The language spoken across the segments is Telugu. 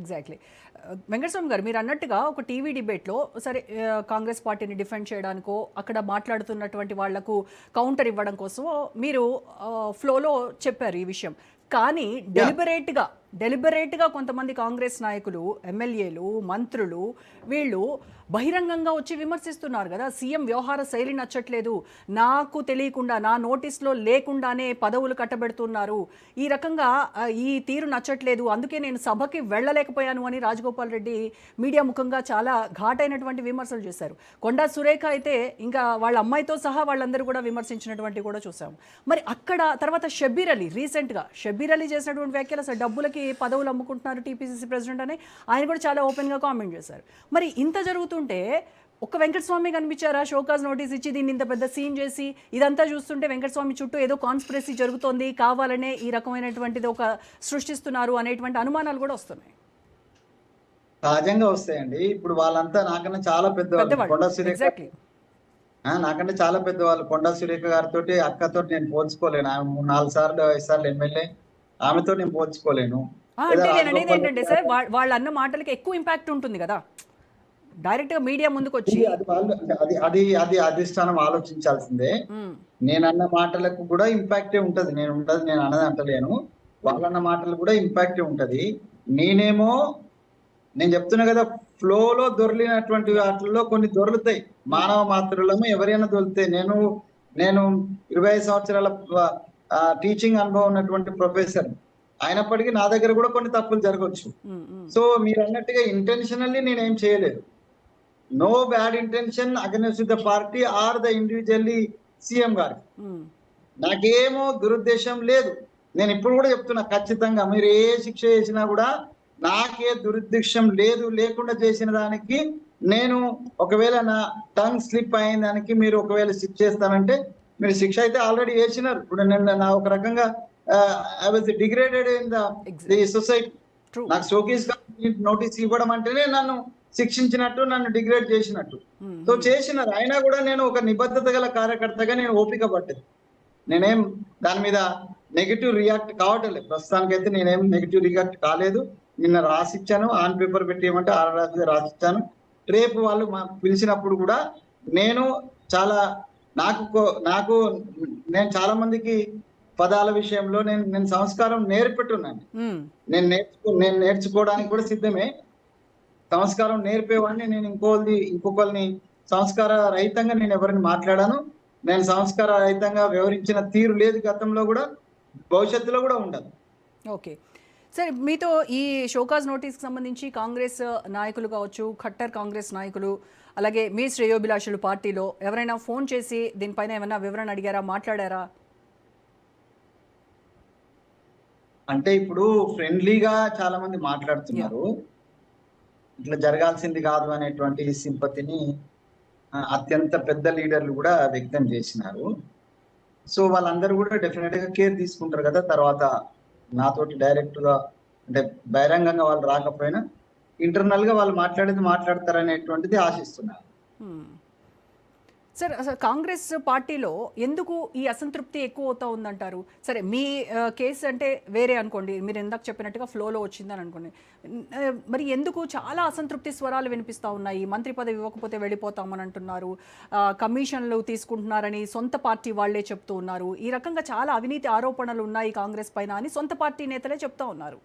ఎగ్జాక్ట్లీ. వెంకటస్వామి గారు మీరు అన్నట్టుగా ఒక టీవీ డిబేట్లో సరే కాంగ్రెస్ పార్టీని డిఫెండ్ చేయడానికో అక్కడ మాట్లాడుతున్నటువంటి వాళ్లకు కౌంటర్ ఇవ్వడం కోసం మీరు ఫ్లోలో చెప్పారు ఈ విషయం. కానీ డెలిబరేట్గా కొంతమంది కాంగ్రెస్ నాయకులు, ఎమ్మెల్యేలు, మంత్రులు వీళ్ళు బహిరంగంగా వచ్చి విమర్శిస్తున్నారు కదా, సీఎం వ్యవహార శైలి నచ్చట్లేదు, నాకు తెలియకుండా నా నోటీస్లో లేకుండానే పదవులు కట్టబెడుతున్నారు, ఈ రకంగా ఈ తీరు నచ్చట్లేదు, అందుకే నేను సభకి వెళ్ళలేకపోయాను అని రాజగోపాల్ రెడ్డి మీడియా ముఖంగా చాలా ఘాటైనటువంటి విమర్శలు చేశారు. కొండా సురేఖ అయితే ఇంకా వాళ్ళ అమ్మాయితో సహా వాళ్ళందరూ కూడా విమర్శించినటువంటి కూడా చూసాము. మరి అక్కడ తర్వాత షబ్బీర్ అలీ రీసెంట్గా చేసినటువంటి వ్యాఖ్యలు అసలు డబ్బులకి పదవులు అమ్ముకుంటున్నారు టీపీసీసీ ప్రెసిడెంట్ అని ఆయన కూడా చాలా ఓపెన్గా కామెంట్ చేశారు. మరి ఇంత జరుగుతుంటే ఒక్క వెంకటస్వామి కనిపించారా షోకాజ్ నోటీస్ ఇచ్చి దీన్ని ఇంత పెద్ద సీన్ చేసి? ఇదంతా చూస్తుంటే వెంకటస్వామి చుట్టూ ఏదో కాన్స్పిరసీ జరుగుతోంది, కావాలనే ఈ రకమైనటువంటిది ఒక సృష్టిస్తున్నారు అనేటువంటి అనుమానాలు కూడా వస్తున్నాయి. సహజంగా వస్తాయండి. ఇప్పుడు వాళ్ళంతా నాకన్నా చాలా పెద్దవాళ్ళు. కొండా సురేఖ నాకంటే చాలా పెద్దవాళ్ళు. కొండా సురేఖ గారితో అక్కతో నేను పోల్చుకోలేను. ఆమె 4 సార్లు 5 సార్లు ఎమ్మెల్యే, ఆమెతో నేను పోల్చుకోలేను. అంటే నేను అనేది ఏంటంటే సార్, వాళ్ళు అన్న మాటలకి ఎక్కువ ఇంపాక్ట్ ఉంటుంది కదా డైరెక్ట్ గా మీడియా ముందుకు వచ్చి. అది అధిష్టానం ఆలోచించాల్సిందే. నేనన్న మాటలకు కూడా ఇంపాక్టే ఉంటది. నేను అన్నది అంటలేను. వాళ్ళన్న మాటలు కూడా ఇంపాక్టే ఉంటది. నేను చెప్తున్నా కదా, ఫ్లోలో దొరికినటువంటి వాటిల్లో కొన్ని దొరుకుతాయి. మానవ మాత్రులము ఎవరైనా దొరుకుతాయి. నేను 25 సంవత్సరాల టీచింగ్ అనుభవం ఉన్నటువంటి ప్రొఫెసర్ అయినప్పటికీ నా దగ్గర కూడా కొన్ని తప్పులు జరగవచ్చు. సో మీరు అన్నట్టుగా ఇంటెన్షనల్లీ నేనేం చేయలేదు. No bad intention against the party or the individually CM గారు. నాకేమో దురుద్దేశం లేదు. నేను ఇప్పుడు కూడా చెప్తున్నా, ఖచ్చితంగా మీరు ఏ శిక్ష చేసినా కూడా నాకే దురుద్దేశం లేకుండా చేసిన దానికి నేను ఒకవేళ నా టంగ్ స్లిప్ అయిన దానికి మీరు ఒకవేళ శిక్ష చేస్తానంటే మీరు శిక్ష అయితే ఆల్రెడీ వేసినారు. ఇప్పుడు నేను నా ఒక రకంగా I was degraded in the society. నాకు షోకేస్ నోటీస్ ఇవ్వడం అంటేనే నన్ను శిక్షించినట్టు, నన్ను డిగ్రేడ్ చేసినట్టు. సో చేసినారు. అయినా కూడా నేను ఒక నిబద్ధత గల కార్యకర్తగా నేను ఓపిక పట్టేది. నేనేం దాని మీద నెగిటివ్ రియాక్ట్ కావట్లేదు. ప్రస్తుతానికైతే నేనేం నెగిటివ్ రియాక్ట్ కాలేదు. నిన్న రాసిచ్చాను, ఆన్ పేపర్ పెట్టేయమంటే రాసిచ్చాను. రేపు వాళ్ళు పిలిచినప్పుడు కూడా నేను చాలా నేను చాలా మందికి పదాల విషయంలో నేను సంస్కారం నేర్పెట్టున్నాను. నేను నేర్చుకోవడానికి కూడా సిద్ధమే. సంస్కారం నేర్పేవాడిని. నేను ఇంకొకరిని సంస్కార రహితంగా నేను ఎవరిని మాట్లాడాను. నేను సంస్కార రహితంగా వ్యవహరించిన తీరు లేదు గతంలో కూడా, భవిష్యత్తులో కూడా ఉండదు. ఓకే సరే, మీతో ఈ షోకాజ్ నోటీస్కి సంబంధించి కాంగ్రెస్ నాయకులు కావచ్చు, ఖట్టర్ కాంగ్రెస్ నాయకులు, అలాగే మీ శ్రేయోభిలాషులు పార్టీలో ఎవరైనా ఫోన్ చేసి దీనిపైన ఏమైనా వివరణ అడిగారా, మాట్లాడారా? అంటే ఇప్పుడు ఫ్రెండ్లీగా చాలా మంది మాట్లాడుతున్నారు. ఇట్లా జరగాల్సింది కాదు అనేటువంటి సింపతిని అత్యంత పెద్ద లీడర్లు కూడా వ్యక్తం చేసినారు. సో వాళ్ళందరూ కూడా డెఫినెట్ గా కేర్ తీసుకుంటారు కదా. తర్వాత నాతోటి డైరెక్ట్ గా అంటే బహిరంగంగా వాళ్ళు రాకపోయినా ఇంటర్నల్ గా వాళ్ళు మాట్లాడతారనేటువంటిది ఆశిస్తున్నారు. సార్, అసలు కాంగ్రెస్ పార్టీలో ఎందుకు ఈ అసంతృప్తి ఎక్కువ అవుతా ఉందంటారు? సరే, మీ కేసు అంటే వేరే అనుకోండి, మీరు ఇందాక చెప్పినట్టుగా ఫ్లోలో వచ్చిందని అనుకోండి. మరి ఎందుకు చాలా అసంతృప్తి స్వరాలు వినిపిస్తూ ఉన్నాయి? మంత్రి పదవి ఇవ్వకపోతే వెళ్ళిపోతామని అంటున్నారు, కమిషన్లు తీసుకుంటున్నారని సొంత పార్టీ వాళ్లే చెప్తూ ఉన్నారు, ఈ రకంగా చాలా అవినీతి ఆరోపణలు ఉన్నాయి కాంగ్రెస్ పైన అని సొంత పార్టీ నేతలే చెప్తా ఉన్నారు.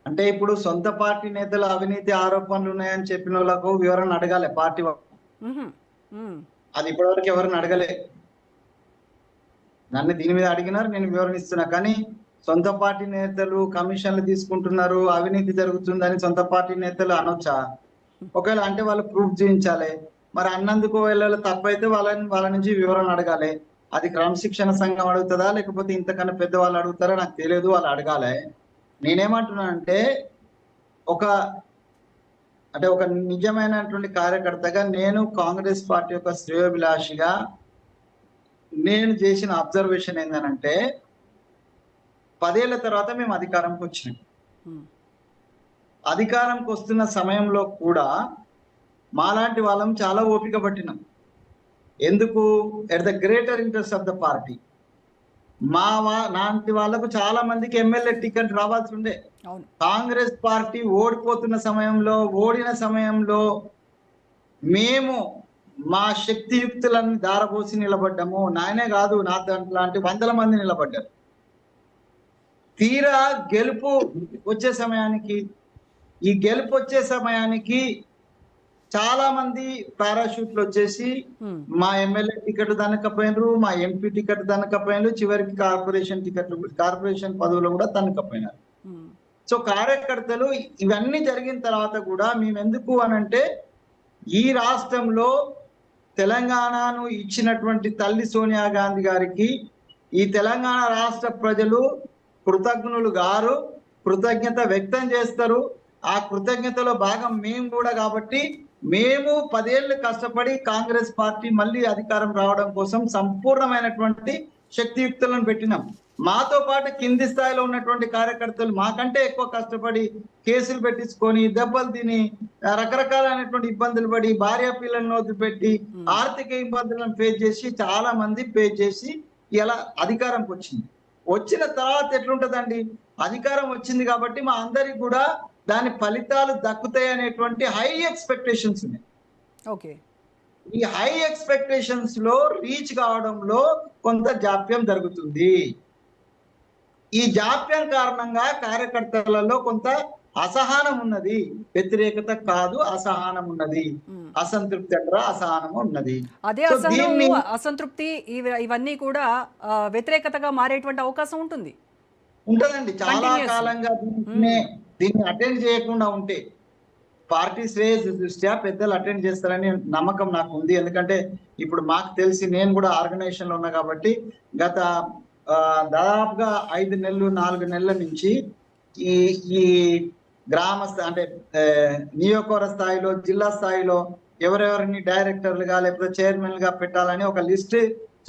అంటే ఇప్పుడు సొంత పార్టీ నేతలు అవినీతి ఆరోపణలు ఉన్నాయని చెప్పిన వాళ్ళకు వివరణ అడగాలి పార్టీ. అది ఇప్పటివరకు ఎవరిని అడగలే. నన్ను దీని మీద అడిగినారు, నేను వివరణ ఇస్తున్నా. కానీ సొంత పార్టీ నేతలు కమిషన్లు తీసుకుంటున్నారు, అవినీతి జరుగుతుందని సొంత పార్టీ నేతలు అనొచ్చా? ఒకవేళ అంటే వాళ్ళు ప్రూఫ్ చూపించాలి. మరి అన్నందుకు వెళ్ళాలి తప్పైతే వాళ్ళ నుంచి వివరణ అడగాలి. అది క్రమశిక్షణ సంఘం అడుగుతుందా లేకపోతే ఇంతకన్నా పెద్దవాళ్ళు అడుగుతారా నాకు తెలియదు, వాళ్ళు అడగాలి. నేనేమంటున్నానంటే ఒక నిజమైనటువంటి కార్యకర్తగా నేను కాంగ్రెస్ పార్టీ యొక్క శ్రేయోభిలాషిగా నేను చేసిన అబ్జర్వేషన్ ఏంటంటే 10 ఏళ్ల తర్వాత మేము అధికారంకి వచ్చినాం. అధికారంకి వస్తున్న సమయంలో కూడా మాలాంటి వాళ్ళం చాలా ఓపిక పట్టినాం. ఎందుకు? At the greater interest of the party. లాంటి వాళ్ళకు చాలా మందికి ఎమ్మెల్యే టికెట్ రావాల్సి ఉండే. అవును. కాంగ్రెస్ పార్టీ ఓడిపోతున్న సమయంలో, ఓడిన సమయంలో మేము మా శక్తియుక్తులను ధారపోసి నిలబడ్డాము. నాయనే కాదు, నా లాంటి వందల మంది నిలబడ్డారు. తీరా గెలుపు వచ్చే సమయానికి, ఈ గెలుపు వచ్చే సమయానికి చాలా మంది పారాషూట్లు వచ్చేసి ఉమ్, మా ఎమ్మెల్యే టికెట్ దనకపోయినారు, మా ఎంపీ టికెట్ దనకపోయినారు, చివరికి కార్పొరేషన్ పదవులు కూడా దనకపోయినారు. ఉమ్, సో కార్యకర్తలు ఇవన్నీ జరిగిన తర్వాత కూడా మేము ఎందుకు అనంటే, ఈ రాష్ట్రంలో తెలంగాణను ఇచ్చినటువంటి తల్లి సోనియా గాంధీ గారికి ఈ తెలంగాణ రాష్ట్ర ప్రజలు కృతజ్ఞులు గారు, కృతజ్ఞత వ్యక్తం చేస్తారు. ఆ కృతజ్ఞతలో భాగం మేము కూడా. కాబట్టి మేము 10 ఏళ్ళు కష్టపడి కాంగ్రెస్ పార్టీ మళ్ళీ అధికారం రావడం కోసం సంపూర్ణమైనటువంటి శక్తియుక్తులను పెట్టినాం. మాతో పాటు కింది స్థాయిలో ఉన్నటువంటి కార్యకర్తలు మాకంటే ఎక్కువ కష్టపడి కేసులు పెట్టించుకొని, దెబ్బలు తిని, రకరకాలైనటువంటి ఇబ్బందులు పడి, భార్య పిల్లలను వదిలిపెట్టి, ఆర్థిక ఇబ్బందులను ఫేస్ చేసి, చాలా మంది ఫేస్ చేసి ఇలా అధికారంకి వచ్చింది. వచ్చిన తర్వాత ఎట్లుంటదండి, అధికారం వచ్చింది కాబట్టి మా అందరికి కూడా దాని ఫలితాలు దక్కుతాయి అనేటువంటి హై ఎక్స్పెక్టేషన్స్ ఉన్నాయి. ఓకే. ఈ హై ఎక్స్పెక్టేషన్స్ లో రీచ్ కావడంలో కొంత జాప్యం జరుగుతుంది. ఈ జాప్యం కారణంగా కార్యకర్తలలో కొంత అసహనం ఉన్నది. వ్యతిరేకత కాదు, అసహనం ఉన్నది. ఉమ్. అసంతృప్తి అంటారా, అసహనం ఉన్నది. అదే సో అసహనం, దీన్ని అసంతృప్తి ఇవన్నీ కూడా వ్యతిరేకతగా మారేటువంటి అవకాశం ఉంటుంది. ఉంటదండి. చాలా Continuous. కాలంగా దీన్ని అటెండ్ చేయకుండా ఉంటే పార్టీ శ్రేయస్సు దృష్ట్యా పెద్దలు అటెండ్ చేస్తారని నమ్మకం నాకు ఉంది. ఎందుకంటే ఇప్పుడు మాకు తెలిసి, నేను కూడా ఆర్గనైజేషన్ లో ఉన్నా కాబట్టి, గత దాదాపుగా 5 నెలలు 4 నెలల నుంచి ఈ ఈ గ్రామ అంటే నియోజకవర్గ స్థాయిలో, జిల్లా స్థాయిలో ఎవరెవరిని డైరెక్టర్లుగా లేకపోతే చైర్మన్ గా పెట్టాలని ఒక లిస్ట్,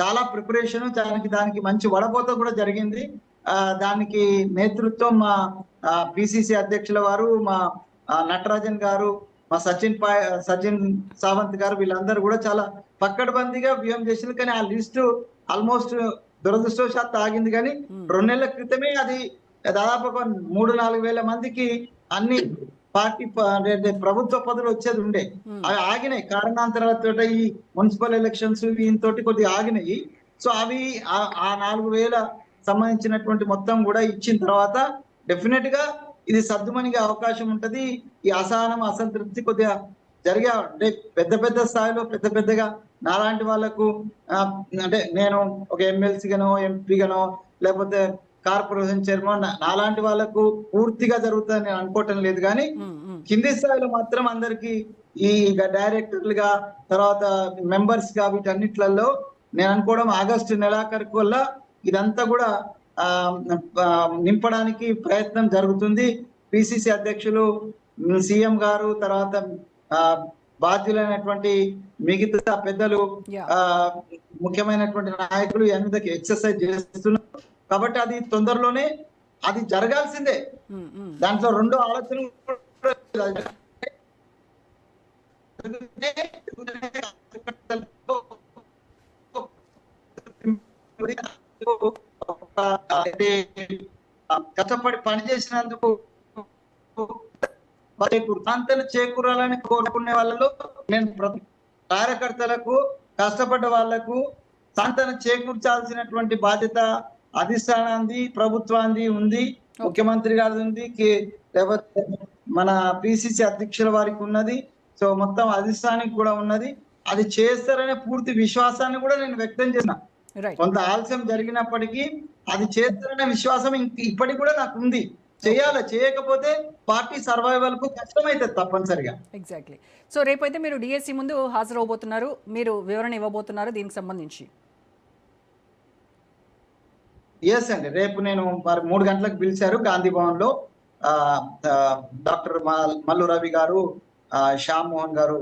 చాలా ప్రిపరేషన్, దానికి మంచి వడపోత కూడా జరిగింది. దానికి నేతృత్వం మా పిసిసి అధ్యక్షుల వారు, మా నటరాజన్ గారు, మా సచిన్ సావంత్ గారు, వీళ్ళందరూ కూడా చాలా పక్కడబందీగా వ్యూహం చేసింది. కానీ ఆ లిస్టు ఆల్మోస్ట్ దురదృష్టవశాత్తు ఆగింది. కానీ 2 నెలల క్రితమే అది దాదాపు ఒక 3-4 వేల మందికి అన్ని పార్టీ ప్రభుత్వ పదవులు వచ్చేది ఉండే. అవి ఆగినాయి కారణాంతరాలతో, ఈ మున్సిపల్ ఎలక్షన్స్ వీటితోటి కొద్దిగా ఆగినాయి. సో అవి ఆ 4,000 సంబంధించినటువంటి మొత్తం కూడా ఇచ్చిన తర్వాత డెఫినెట్ గా ఇది సర్దుమణిగే అవకాశం ఉంటది. ఈ అసహనం, అసంతృప్తి కొద్దిగా జరిగే, అంటే పెద్ద స్థాయిలో పెద్దగా నాలాంటి వాళ్ళకు, అంటే నేను ఒక ఎమ్మెల్సీగానో, ఎంపీగానో, లేకపోతే కార్పొరేషన్ చైర్మన్, నాలాంటి వాళ్ళకు పూర్తిగా జరుగుతుందని నేను అనుకోవటం లేదు. కానీ కింది స్థాయిలో మాత్రం అందరికి ఈ డైరెక్టర్లుగా, తర్వాత మెంబర్స్ గా, వీటన్నిట్లలో నేను అనుకోవడం ఆగస్టు నెలాఖరు వల్ల ఇదంతా కూడా నింపడానికి ప్రయత్నం జరుగుతుంది. పిసిసి అధ్యక్షులు, సీఎం గారు, తర్వాత బాధ్యులైనటువంటి మిగతా పెద్దలు, ముఖ్యమైనటువంటి నాయకులు ఎందుకు ఎక్సర్సైజ్ చేస్తున్నారు. కాబట్టి అది తొందరలోనే అది జరగాల్సిందే. దాంట్లో 2 ఆలోచనలు కష్టపడి పనిచేసినందుకు ప్రాంతాలు చేకూరాలని కోరుకునే వాళ్ళలో నేను ప్రతి కార్యకర్తలకు, కష్టపడ్డ వాళ్లకు సాంతన చేకూర్చాల్సినటువంటి బాధ్యత అధిష్టానాన్ని, ప్రభుత్వాన్ని ఉంది, ముఖ్యమంత్రి గారి ఉంది, లేకపోతే మన పిసిసి అధ్యక్షుల వారికి ఉన్నది. సో మొత్తం అధిష్టానికి కూడా ఉన్నది. అది చేస్తారనే పూర్తి విశ్వాసాన్ని కూడా నేను వ్యక్తం చేసిన. కొంత ఆలస్యం జరిగినప్పటికీ అది చేస్తారనే విశ్వాసం ఇప్పటికి కూడా నాకు ఉంది. చేయాలి, చేయకపోతే పార్టీ సర్వైవల్ కు కష్టమైతే తప్పనిసరిగా. ఎగ్జాక్ట్లీ. సో రేపైతే మీరు డిఎస్సి ముందు హాజరవబోతున్నారు, మీరు వివరణ ఇవ్వబోతున్నారు దీనికి సంబంధించి. ఎస్ అండి, రేపు నేను 3 గంటలకు పిలిచారు గాంధీ భవన్ లో. డాక్టర్ మల్లు రవి గారు, శ్యామ్ మోహన్ గారు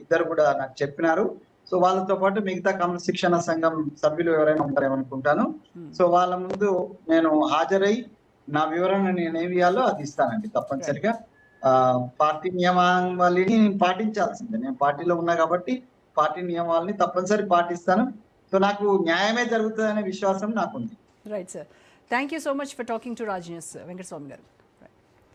ఇద్దరు కూడా నాకు చెప్పినారు. సో వాళ్ళతో పాటు మిగతా క్రమశిక్షణ సంఘం సభ్యులు ఎవరైనా ఉంటారేమనుకుంటాను. సో వాళ్ళ ముందు నేను హాజరై నా వివరణ నేను ఏమి ఇవ్వాలో అది ఇస్తానండి తప్పనిసరిగా. పార్టీ నియమావళిని పాటించాల్సిందే. నేను పార్టీలో ఉన్నా కాబట్టి పార్టీ నియమావళిని తప్పనిసరి పాటిస్తాను. సో నాకు న్యాయమే జరుగుతుంది అనే విశ్వాసం నాకుంది. Right sir, thank you so much for talking to Raj news Venkataswamy గారు.